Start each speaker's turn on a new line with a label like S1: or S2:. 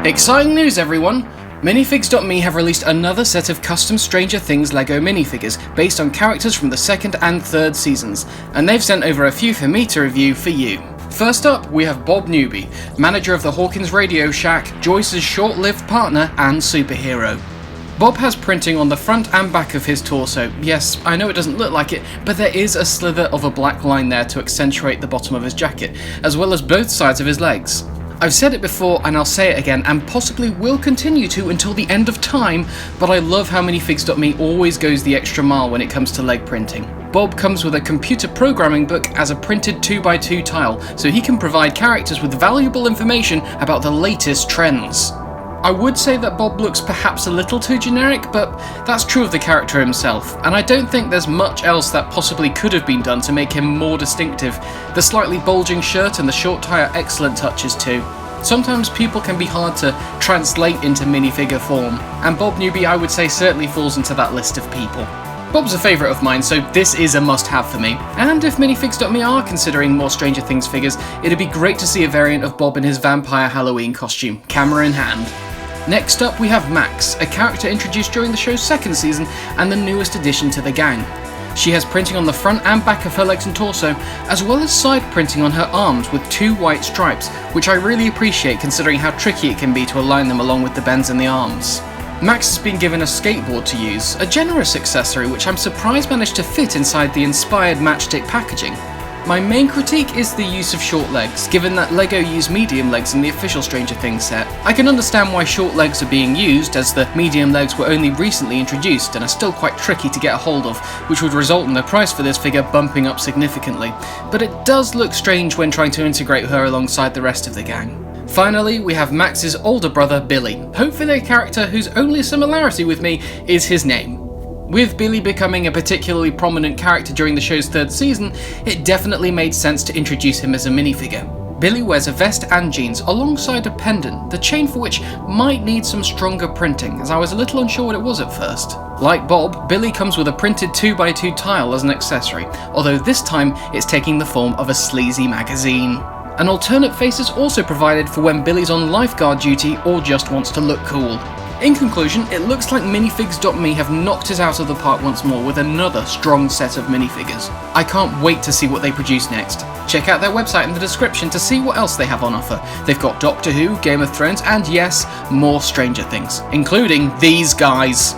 S1: Exciting news, everyone! Minifigs.me have released another set of custom Stranger Things LEGO minifigures based on characters from the second and third seasons, and they've sent over a few for me to review for you. First up, we have Bob Newby, manager of the Hawkins Radio Shack, Joyce's short-lived partner and superhero. Bob has printing on the front and back of his torso. Yes, I know it doesn't look like it, but there is a slither of a black line there to accentuate the bottom of his jacket, as well as both sides of his legs. I've said it before and I'll say it again, and possibly will continue to until the end of time, but I love how Minifigs.me always goes the extra mile when it comes to leg printing. Bob comes with a computer programming book as a printed 2x2 tile, so he can provide characters with valuable information about the latest trends. I would say that Bob looks perhaps a little too generic, but that's true of the character himself, and I don't think there's much else that possibly could have been done to make him more distinctive. The slightly bulging shirt and the short tie are excellent touches too. Sometimes people can be hard to translate into minifigure form, and Bob Newby I would say certainly falls into that list of people. Bob's a favourite of mine, so this is a must-have for me. And if Minifigs.me are considering more Stranger Things figures, it'd be great to see a variant of Bob in his vampire Halloween costume, camera in hand. Next up we have Max, a character introduced during the show's second season and the newest addition to the gang. She has printing on the front and back of her legs and torso, as well as side printing on her arms with 2 white stripes, which I really appreciate considering how tricky it can be to align them along with the bends in the arms. Max has been given a skateboard to use, a generous accessory which I'm surprised managed to fit inside the inspired matchstick packaging. My main critique is the use of short legs, given that LEGO used medium legs in the official Stranger Things set. I can understand why short legs are being used, as the medium legs were only recently introduced and are still quite tricky to get a hold of, which would result in the price for this figure bumping up significantly. But it does look strange when trying to integrate her alongside the rest of the gang. Finally, we have Max's older brother Billy, hopefully a character whose only similarity with me is his name. With Billy becoming a particularly prominent character during the show's third season, it definitely made sense to introduce him as a minifigure. Billy wears a vest and jeans alongside a pendant, the chain for which might need some stronger printing, as I was a little unsure what it was at first. Like Bob, Billy comes with a printed 2x2 tile as an accessory, although this time it's taking the form of a sleazy magazine. An alternate face is also provided for when Billy's on lifeguard duty or just wants to look cool. In conclusion, it looks like Minifigs.me have knocked it out of the park once more with another strong set of minifigures. I can't wait to see what they produce next. Check out their website in the description to see what else they have on offer. They've got Doctor Who, Game of Thrones, and yes, more Stranger Things, including these guys.